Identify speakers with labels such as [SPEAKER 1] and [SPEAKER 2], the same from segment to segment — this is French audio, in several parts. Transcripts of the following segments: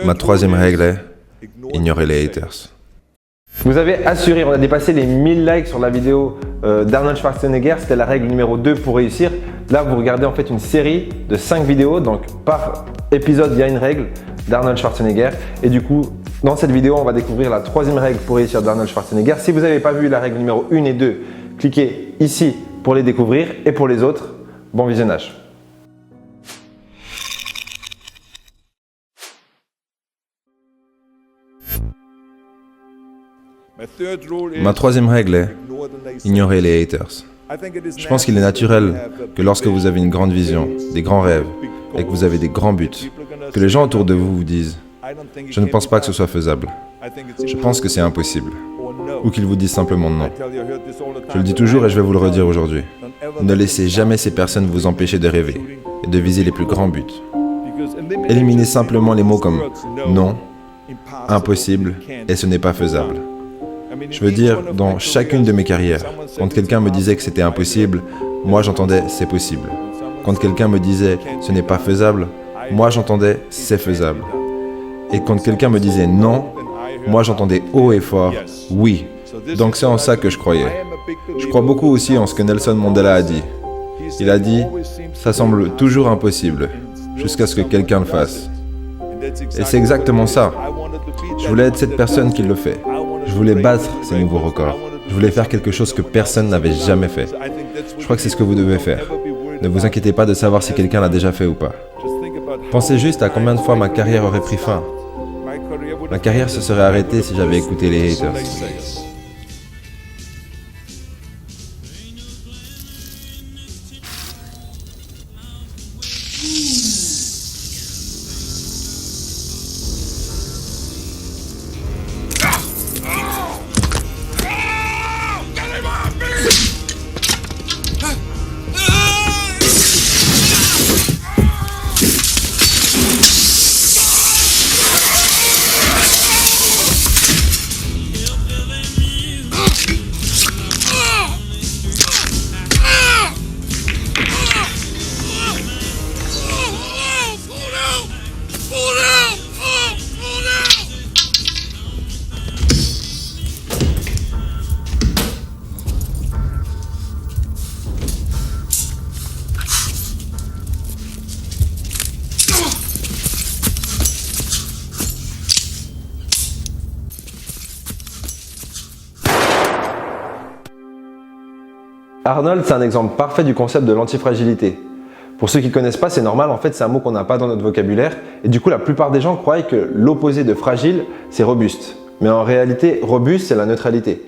[SPEAKER 1] Ma troisième règle est ignorer les haters.
[SPEAKER 2] Vous avez assuré, on a dépassé les 1000 likes sur la vidéo d'Arnold Schwarzenegger, c'était la règle numéro 2 pour réussir. Là, vous regardez en fait une série de 5 vidéos, donc par épisode, il y a une règle d'Arnold Schwarzenegger. Et du coup, dans cette vidéo, on va découvrir la troisième règle pour réussir d'Arnold Schwarzenegger. Si vous n'avez pas vu la règle numéro 1 et 2, cliquez ici pour les découvrir. Et pour les autres, bon visionnage.
[SPEAKER 1] Ma troisième règle est ignorer les haters. Je pense qu'il est naturel que lorsque vous avez une grande vision, des grands rêves et que vous avez des grands buts, que les gens autour de vous vous disent « Je ne pense pas que ce soit faisable. Je pense que c'est impossible. » Ou qu'ils vous disent simplement non. Je le dis toujours et je vais vous le redire aujourd'hui. Ne laissez jamais ces personnes vous empêcher de rêver et de viser les plus grands buts. Éliminez simplement les mots comme « non »,« impossible » et « ce n'est pas faisable ». Je veux dire, dans chacune de mes carrières, quand quelqu'un me disait que c'était impossible, moi j'entendais « c'est possible ». Quand quelqu'un me disait « ce n'est pas faisable », moi j'entendais « c'est faisable ». Et quand quelqu'un me disait « non », moi j'entendais haut et fort « oui ». Donc c'est en ça que je croyais. Je crois beaucoup aussi en ce que Nelson Mandela a dit. Il a dit « ça semble toujours impossible, jusqu'à ce que quelqu'un le fasse ». Et c'est exactement ça. Je voulais être cette personne qui le fait. Je voulais battre ces nouveaux records. Je voulais faire quelque chose que personne n'avait jamais fait. Je crois que c'est ce que vous devez faire. Ne vous inquiétez pas de savoir si quelqu'un l'a déjà fait ou pas. Pensez juste à combien de fois ma carrière aurait pris fin. Ma carrière se serait arrêtée si j'avais écouté les haters.
[SPEAKER 2] Arnold, c'est un exemple parfait du concept de l'antifragilité. Pour ceux qui ne connaissent pas, c'est normal, en fait, c'est un mot qu'on n'a pas dans notre vocabulaire. Et du coup, la plupart des gens croient que l'opposé de fragile, c'est robuste. Mais en réalité, robuste, c'est la neutralité.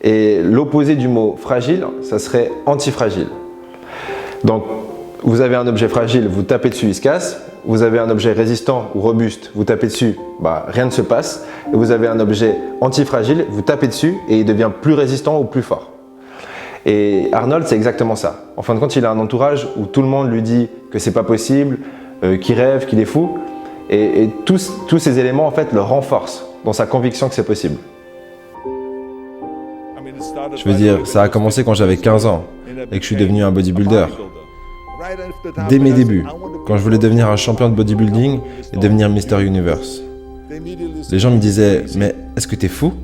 [SPEAKER 2] Et l'opposé du mot fragile, ça serait antifragile. Donc, vous avez un objet fragile, vous tapez dessus, il se casse. Vous avez un objet résistant ou robuste, vous tapez dessus, rien ne se passe. Et vous avez un objet antifragile, vous tapez dessus et il devient plus résistant ou plus fort. Et Arnold, c'est exactement ça. En fin de compte, il a un entourage où tout le monde lui dit que c'est pas possible, qu'il rêve, qu'il est fou. Et tous ces éléments, en fait, le renforcent dans sa conviction que c'est possible.
[SPEAKER 1] Je veux dire, ça a commencé quand j'avais 15 ans et que je suis devenu un bodybuilder. Dès mes débuts, quand je voulais devenir un champion de bodybuilding et devenir Mr. Universe. Les gens me disaient « Mais est-ce que t'es fou?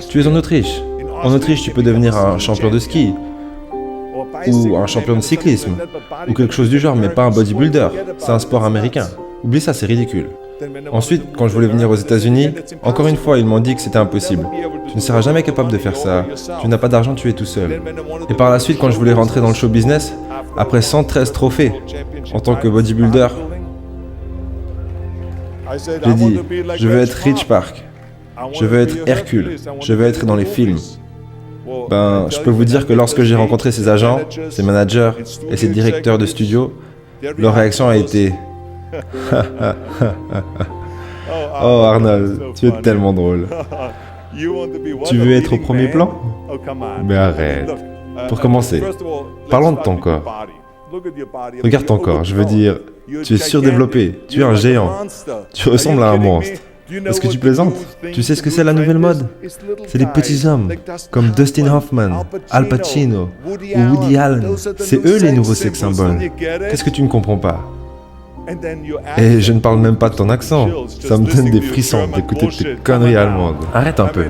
[SPEAKER 1] Tu es en Autriche. En Autriche, tu peux devenir un champion de ski. Ou un champion de cyclisme. Ou quelque chose du genre, mais pas un bodybuilder. C'est un sport américain. Oublie ça, c'est ridicule. » Ensuite, quand je voulais venir aux États-Unis, encore une fois, ils m'ont dit que c'était impossible. Tu ne seras jamais capable de faire ça. Tu n'as pas d'argent, tu es tout seul. Et par la suite, quand je voulais rentrer dans le show business, après 113 trophées en tant que bodybuilder, j'ai dit, je veux être Rich Park, je veux être Hercule, je veux être dans les films. Je peux vous dire que lorsque j'ai rencontré ces agents, ces managers et ces directeurs de studio, leur réaction a été Oh Arnold, tu es tellement drôle. Tu veux être au premier plan? Mais arrête. Pour commencer, parlons de ton corps. Regarde ton corps, je veux dire, tu es surdéveloppé, tu es un géant, tu ressembles à un monstre. Est-ce que tu plaisantes? Tu sais ce que c'est la nouvelle mode? C'est les petits hommes, comme Dustin Hoffman, Al Pacino ou Woody Allen. C'est eux les nouveaux sex symboles. Qu'est-ce que tu ne comprends pas? Et je ne parle même pas de ton accent. Ça me donne des frissons d'écouter tes conneries allemandes. Arrête un peu.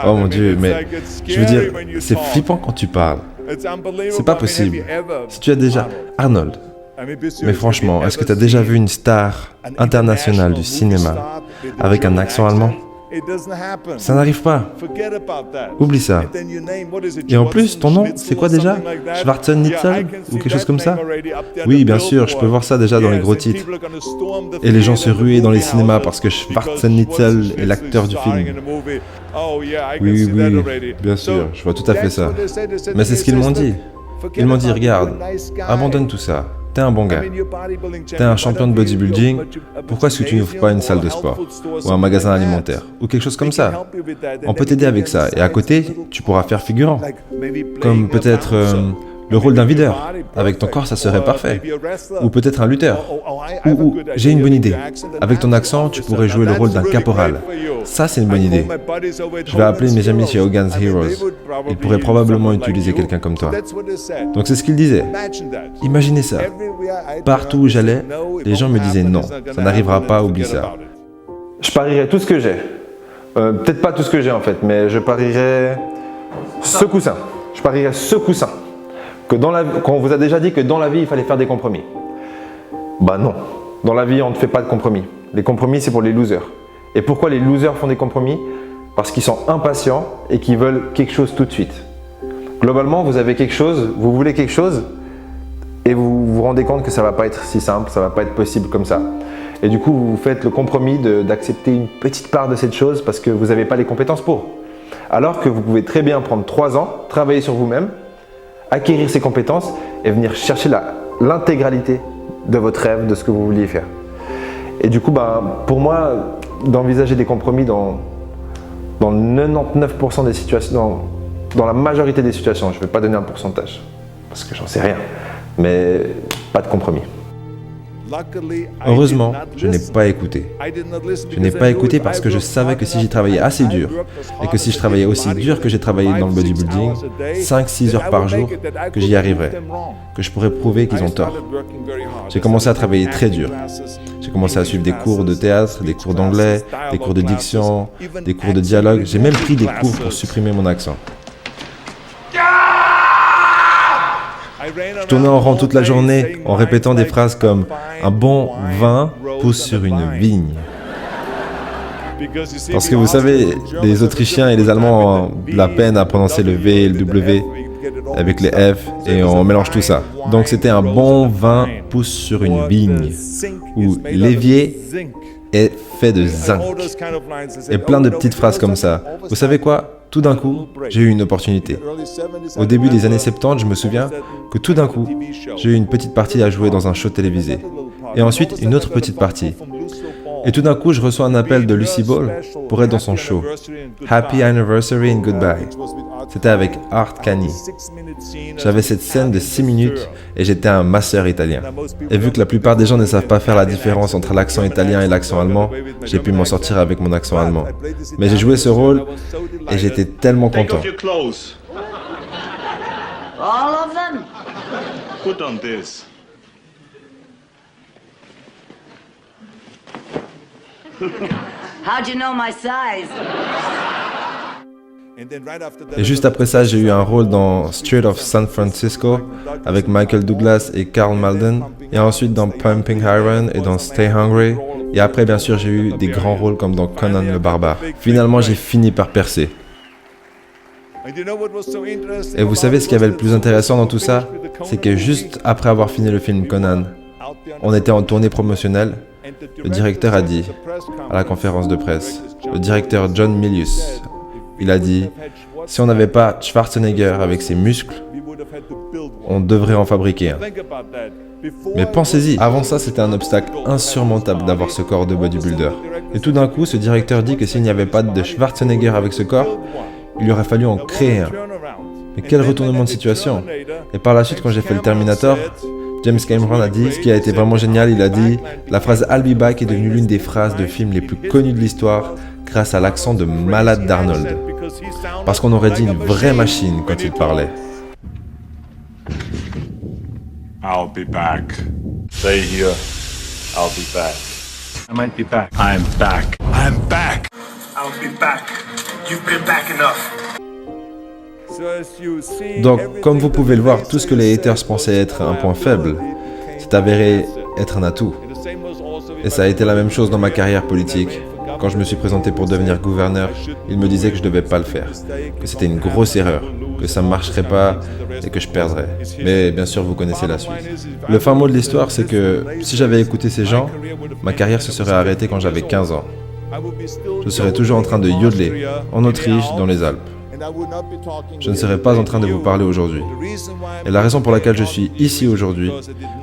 [SPEAKER 1] Oh mon Dieu, mais je veux dire, c'est flippant quand tu parles. C'est pas possible. Si tu as déjà... Arnold, mais franchement, est-ce que tu as déjà vu une star internationale du cinéma avec un accent allemand? Ça n'arrive pas. Oublie ça. Et en plus, ton nom, c'est quoi déjà? Schwarzenegger ou quelque chose comme ça? Oui, bien sûr, je peux voir ça déjà dans les gros titres. Et les gens se ruaient dans les cinémas parce que Schwarzenegger est l'acteur du film. Oui, oui, bien sûr, je vois tout à fait ça. Mais c'est ce qu'ils m'ont dit. Ils m'ont dit, regarde, abandonne tout ça. T'es un bon gars. T'es un champion de bodybuilding. Pourquoi est-ce que tu n'ouvres pas une salle de sport? Ou un magasin alimentaire? Ou quelque chose comme ça? On peut t'aider avec ça. Et à côté, tu pourras faire figurant. Comme peut-être le rôle d'un videur. Avec ton corps, ça serait parfait. Ou peut-être un lutteur. Ou j'ai une bonne idée. Avec ton accent, tu pourrais jouer le rôle d'un caporal. Ça, c'est une bonne idée. Je vais appeler mes amis chez Hogan's Heroes. Ils pourraient probablement utiliser quelqu'un comme toi. Donc c'est ce qu'ils disaient. Imaginez ça. Partout où j'allais, les gens me disaient non, ça n'arrivera pas, oublie ça.
[SPEAKER 2] Je parierais tout ce que j'ai. Peut-être pas tout ce que j'ai en fait, mais je parierais ce coussin. Je parierais ce coussin. Qu'on vous a déjà dit que dans la vie, il fallait faire des compromis. Bah non. Dans la vie, on ne fait pas de compromis. Les compromis, c'est pour les losers. Et pourquoi les losers font des compromis? Parce qu'ils sont impatients et qu'ils veulent quelque chose tout de suite. Globalement, vous avez quelque chose, vous voulez quelque chose et vous vous rendez compte que ça ne va pas être si simple, ça ne va pas être possible comme ça. Et du coup, vous faites le compromis d'accepter une petite part de cette chose parce que vous n'avez pas les compétences pour. Alors que vous pouvez très bien prendre 3 ans, travailler sur vous-même, acquérir ces compétences et venir chercher l'intégralité de votre rêve, de ce que vous vouliez faire. Et du coup, pour moi, d'envisager des compromis dans 99% des situations, dans la majorité des situations, je ne vais pas donner un pourcentage, parce que j'en sais rien, mais pas de compromis.
[SPEAKER 1] Heureusement, je n'ai pas écouté. Je n'ai pas écouté parce que je savais que si j'y travaillais assez dur, et que si je travaillais aussi dur que j'ai travaillé dans le bodybuilding, 5-6 heures par jour, que j'y arriverais, que je pourrais prouver qu'ils ont tort. J'ai commencé à travailler très dur. J'ai commencé à suivre des cours de théâtre, des cours d'anglais, des cours de diction, des cours de dialogue. J'ai même pris des cours pour supprimer mon accent. Je tournais en rond toute la journée en répétant des phrases comme « Un bon vin pousse sur une vigne ». Parce que vous savez, les Autrichiens et les Allemands ont la peine à prononcer le V et le W avec les F et on mélange tout ça. Donc c'était un bon vin pousse sur une vigne ou l'évier est fait de zinc. Et plein de petites phrases comme ça. Vous savez quoi? Tout d'un coup, j'ai eu une opportunité. Au début des années 70, je me souviens que tout d'un coup, j'ai eu une petite partie à jouer dans un show télévisé. Et ensuite, une autre petite partie. Et tout d'un coup, je reçois un appel de Lucy Ball pour être dans son show. Happy Anniversary and Goodbye. C'était avec Art Cani. J'avais cette scène de 6 minutes et j'étais un masseur italien. Et vu que la plupart des gens ne savent pas faire la différence entre l'accent italien et l'accent allemand, j'ai pu m'en sortir avec mon accent allemand. Mais j'ai joué ce rôle et j'étais tellement content.
[SPEAKER 3] All of them?
[SPEAKER 4] Put on this.
[SPEAKER 3] How'd you know my size?
[SPEAKER 1] Et juste après ça, j'ai eu un rôle dans Street of San Francisco avec Michael Douglas et Karl Malden. Et ensuite dans Pumping Iron et dans Stay Hungry. Et après, bien sûr, j'ai eu des grands rôles comme dans Conan le Barbare. Finalement, j'ai fini par percer. Et vous savez ce qui avait le plus intéressant dans tout ça? C'est que juste après avoir fini le film Conan, on était en tournée promotionnelle. Le directeur a dit, à la conférence de presse, le directeur John Milius, il a dit, si on n'avait pas Schwarzenegger avec ses muscles, on devrait en fabriquer un. Mais pensez-y, avant ça c'était un obstacle insurmontable d'avoir ce corps de bodybuilder. Et tout d'un coup, ce directeur dit que s'il n'y avait pas de Schwarzenegger avec ce corps, il lui aurait fallu en créer un. Mais quel retournement de situation! Et par la suite, quand j'ai fait le Terminator, James Cameron a dit, ce qui a été vraiment génial, il a dit « La phrase I'll be back est devenue l'une des phrases de films les plus connues de l'histoire grâce à l'accent de malade d'Arnold. Parce qu'on aurait dit une vraie machine quand il parlait. »
[SPEAKER 4] I'll be back. Stay here. I'll be back. I might be back. I'm back. I'm back.
[SPEAKER 5] I'll be back. You've been back enough.
[SPEAKER 1] Donc, comme vous pouvez le voir, tout ce que les haters pensaient être un point faible s'est avéré être un atout. Et ça a été la même chose dans ma carrière politique. Quand je me suis présenté pour devenir gouverneur, ils me disaient que je ne devais pas le faire, que c'était une grosse erreur, que ça ne marcherait pas et que je perdrais. Mais bien sûr, vous connaissez la suite. Le fin mot de l'histoire, c'est que si j'avais écouté ces gens, ma carrière se serait arrêtée quand j'avais 15 ans. Je serais toujours en train de yodeler, en Autriche, dans les Alpes. Je ne serais pas en train de vous parler aujourd'hui. Et la raison pour laquelle je suis ici aujourd'hui,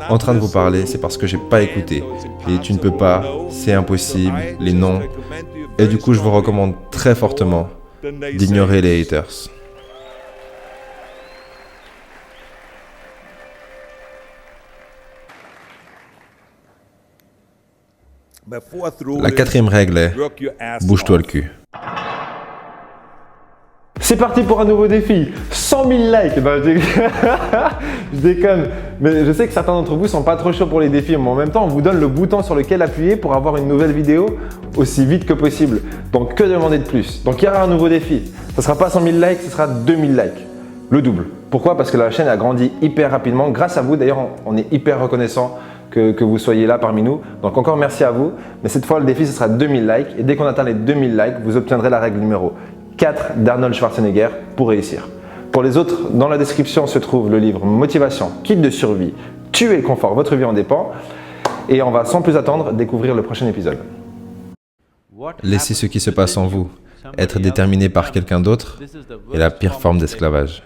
[SPEAKER 1] en train de vous parler, c'est parce que j'ai pas écouté. Et tu ne peux pas, c'est impossible, les noms. Et du coup, je vous recommande très fortement d'ignorer les haters. La quatrième règle est bouge-toi le cul.
[SPEAKER 2] C'est parti pour un nouveau défi, 100 000 likes. Ben, je déconne, mais je sais que certains d'entre vous sont pas trop chauds pour les défis, mais en même temps, on vous donne le bouton sur lequel appuyer pour avoir une nouvelle vidéo aussi vite que possible. Donc, que demander de plus? Donc, il y aura un nouveau défi. Ce sera pas 100 000 likes, ce sera 2000 likes, le double. Pourquoi? Parce que la chaîne a grandi hyper rapidement. Grâce à vous, d'ailleurs, on est hyper reconnaissant que vous soyez là parmi nous. Donc, encore merci à vous. Mais cette fois, le défi, ce sera 2000 likes. Et dès qu'on atteint les 2000 likes, vous obtiendrez la règle numéro 4 d'Arnold Schwarzenegger pour réussir. Pour les autres, dans la description se trouve le livre Motivation, kit de survie, tuer le confort, votre vie en dépend. Et on va sans plus attendre découvrir le prochain épisode.
[SPEAKER 1] Laissez ce qui se passe en vous être déterminé par quelqu'un d'autre est la pire forme d'esclavage.